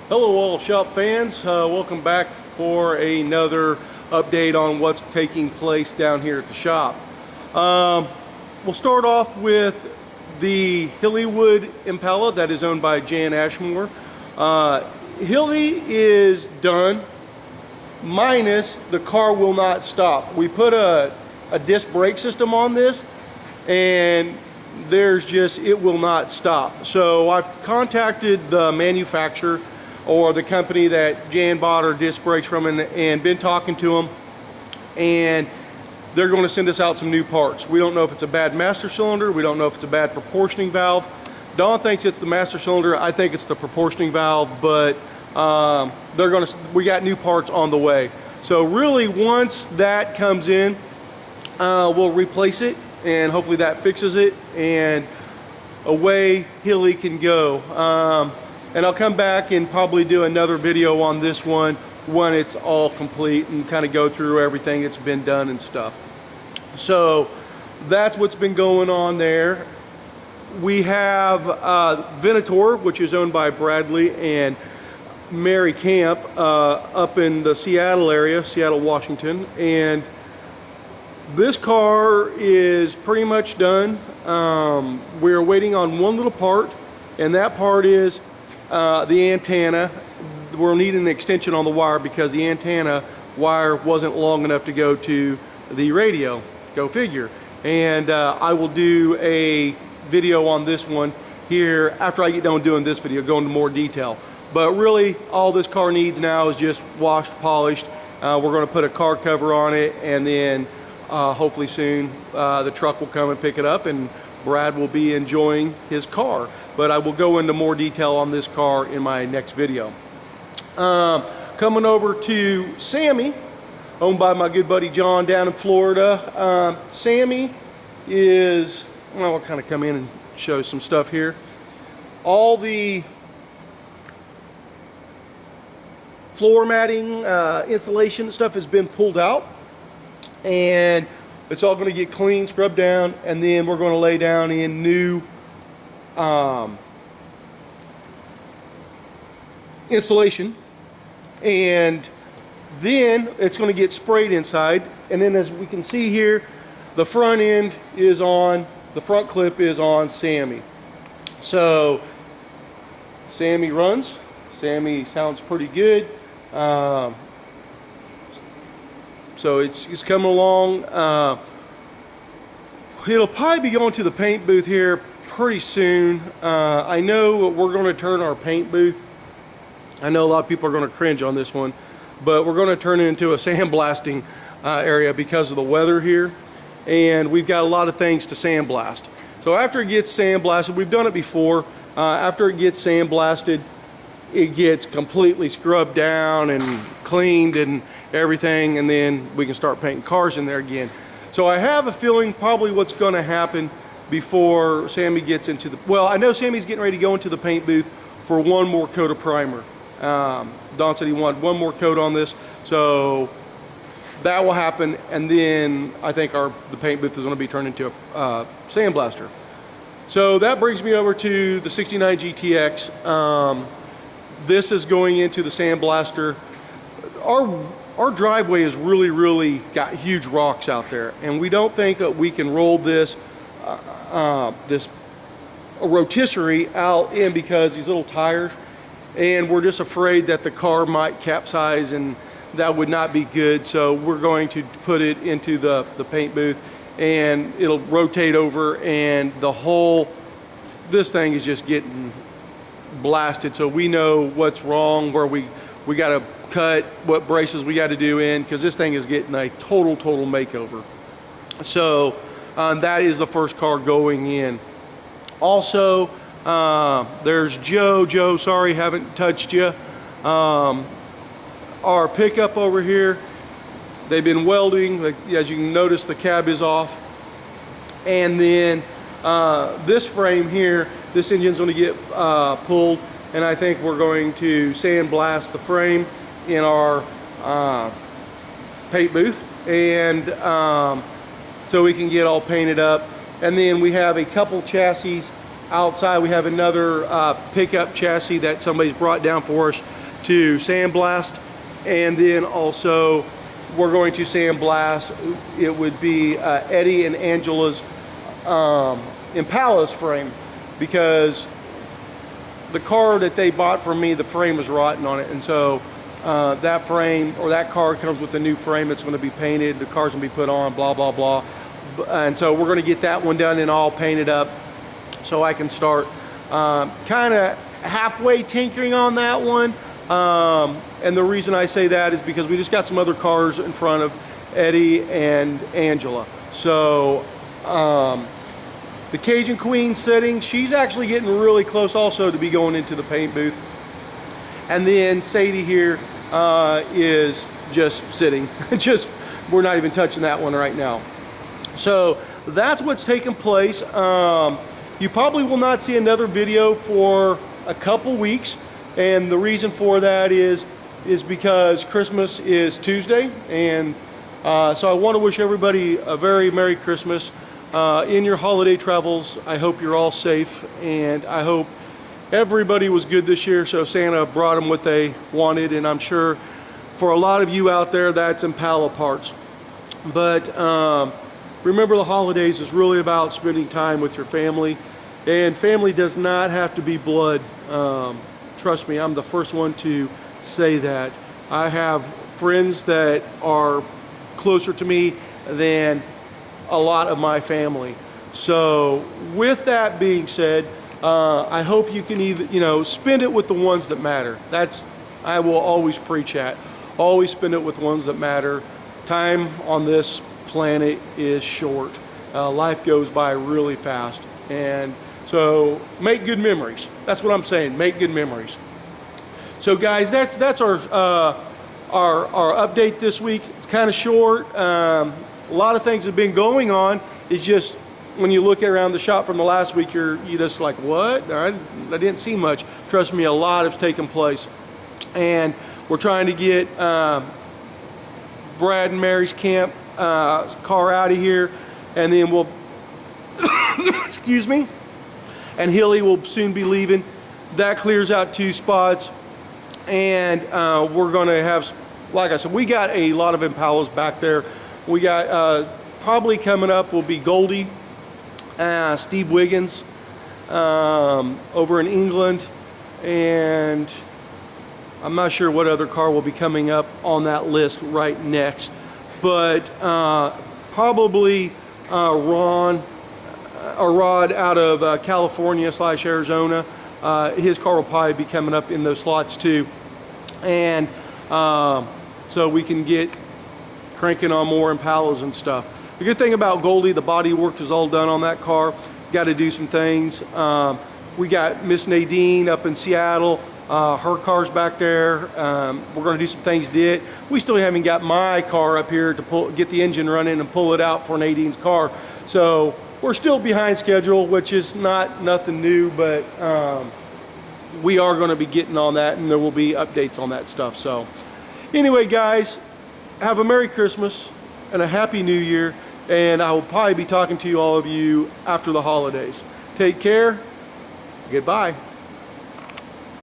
Hello all shop fans, welcome back for another update on what's taking place down here at the shop. We'll start off with the Hillywood Impala that is owned by Jan Ashmore. Hilly is done, minus the car will not stop. We put a disc brake system on this and it will not stop. So I've contacted the manufacturer or the company that Jan bought her disc brakes from and been talking to them, and they're going to send us out some new parts. We don't know if it's a bad master cylinder, we don't know if it's a bad proportioning valve. Don thinks it's the master cylinder, I think it's the proportioning valve, but we got new parts on the way. So really once that comes in, we'll replace it and hopefully that fixes it and away Hilly can go. And I'll come back and probably do another video on this one when it's all complete and kind of go through everything that's been done and stuff. So that's what's been going on there. We have Venator, which is owned by Bradley and Mary Camp up in the Seattle area, Seattle, Washington. And this car is pretty much done. We're waiting on one little part, and that part is the antenna. We'll need an extension on the wire because the antenna wire wasn't long enough to go to the radio. Go figure. And I will do a video on this one here after I get done doing this video, go into more detail. But really all this car needs now is just washed, polished. We're going to put a car cover on it, and then hopefully soon the truck will come and pick it up and Brad will be enjoying his car. But I will go into more detail on this car in my next video. Coming over to Sammy, owned by my good buddy John down in Florida. Sammy is, well, I'll kind of come in and show some stuff here. All the floor matting, insulation stuff has been pulled out, and it's all going to get clean, scrubbed down, and then we're going to lay down in new insulation, and then it's going to get sprayed inside. And then as we can see here, the front end is on, the front clip is on Sammy. So Sammy runs, Sammy sounds pretty good. So it's coming along. It'll probably be going to the paint booth here pretty soon. I know we're going to turn our paint booth. I know a lot of people are going to cringe on this one, but we're going to turn it into a sandblasting area because of the weather here. And we've got a lot of things to sandblast. So after it gets sandblasted, we've done it before. After it gets sandblasted, it gets completely scrubbed down and cleaned and everything, and then we can start painting cars in there again. So I have a feeling probably what's going to happen before Sammy gets into the, well, I know Sammy's getting ready to go into the paint booth for one more coat of primer. Don said he wanted one more coat on this, so that will happen, and then I think the paint booth is going to be turned into a sandblaster. So that brings me over to the 69 GTX. This is going into the sandblaster. Our driveway has really got huge rocks out there, and we don't think that we can roll this this rotisserie out in because these little tires, and we're just afraid that the car might capsize, and that would not be good. So we're going to put it into the paint booth, and it'll rotate over, and this thing is just getting blasted. So we know what's wrong, where we got to cut, what braces we got to do in, because this thing is getting a total makeover. So that is the first car going in. Also, there's Joe, sorry, haven't touched you. Our pickup over here, they've been welding. As you can notice, the cab is off. And then this frame here, this engine's going to get pulled, and I think we're going to sandblast the frame in our paint booth, and so we can get all painted up. And then we have a couple chassis outside we have another pickup chassis that somebody's brought down for us to sandblast, and then also we're going to sandblast. It would be Eddie and Angela's Impala's frame, because the car that they bought from me, the frame was rotten on it, and so that frame or that car comes with a new frame that's going to be painted. The car's going to be put on, blah blah blah, and so we're going to get that one done and all painted up, so I can start kind of halfway tinkering on that one. And the reason I say that is because we just got some other cars in front of Eddie and Angela. So the Cajun Queen sitting, she's actually getting really close also to be going into the paint booth. And then Sadie here is just sitting. We're not even touching that one right now. So that's what's taking place. You probably will not see another video for a couple weeks, and the reason for that is because Christmas is Tuesday, and so I want to wish everybody a very Merry Christmas. In your holiday travels, I hope you're all safe, and I hope everybody was good this year, so Santa brought them what they wanted, and I'm sure for a lot of you out there that's Impala parts. But remember, the holidays is really about spending time with your family, and family does not have to be blood. Trust me, I'm the first one to say that. I have friends that are closer to me than a lot of my family. So with that being said, I hope you can either, spend it with the ones that matter. I will always preach at. Always spend it with ones that matter. Time on this planet is short. Life goes by really fast. And so make good memories. That's what I'm saying. Make good memories. So guys, that's our update this week. It's kind of short. A lot of things have been going on. It's just when you look around the shop from the last week, you're just like, what? I didn't see much. Trust me, a lot has taken place, and we're trying to get Brad and Mary's camp car out of here, and then we'll excuse me, and Hilly will soon be leaving. That clears out 2 spots, and we're going to have, like I said, we got a lot of Impalas back there. We got probably coming up will be Goldie, Steve Wiggins over in England, and I'm not sure what other car will be coming up on that list right next, but probably Rod out of California / Arizona. His car will probably be coming up in those slots too, and so we can get cranking on more Impalas and stuff. The good thing about Goldie, the body work is all done on that car. Got to do some things. We got Miss Nadine up in Seattle. Her car's back there. We're going to do some things to it. We still haven't got my car up here to get the engine running and pull it out for Nadine's car. So we're still behind schedule, which is nothing new, but we are going to be getting on that, and there will be updates on that stuff. So anyway, guys, have a Merry Christmas and a Happy New Year, and I will probably be talking to all of you after the holidays. Take care. Goodbye.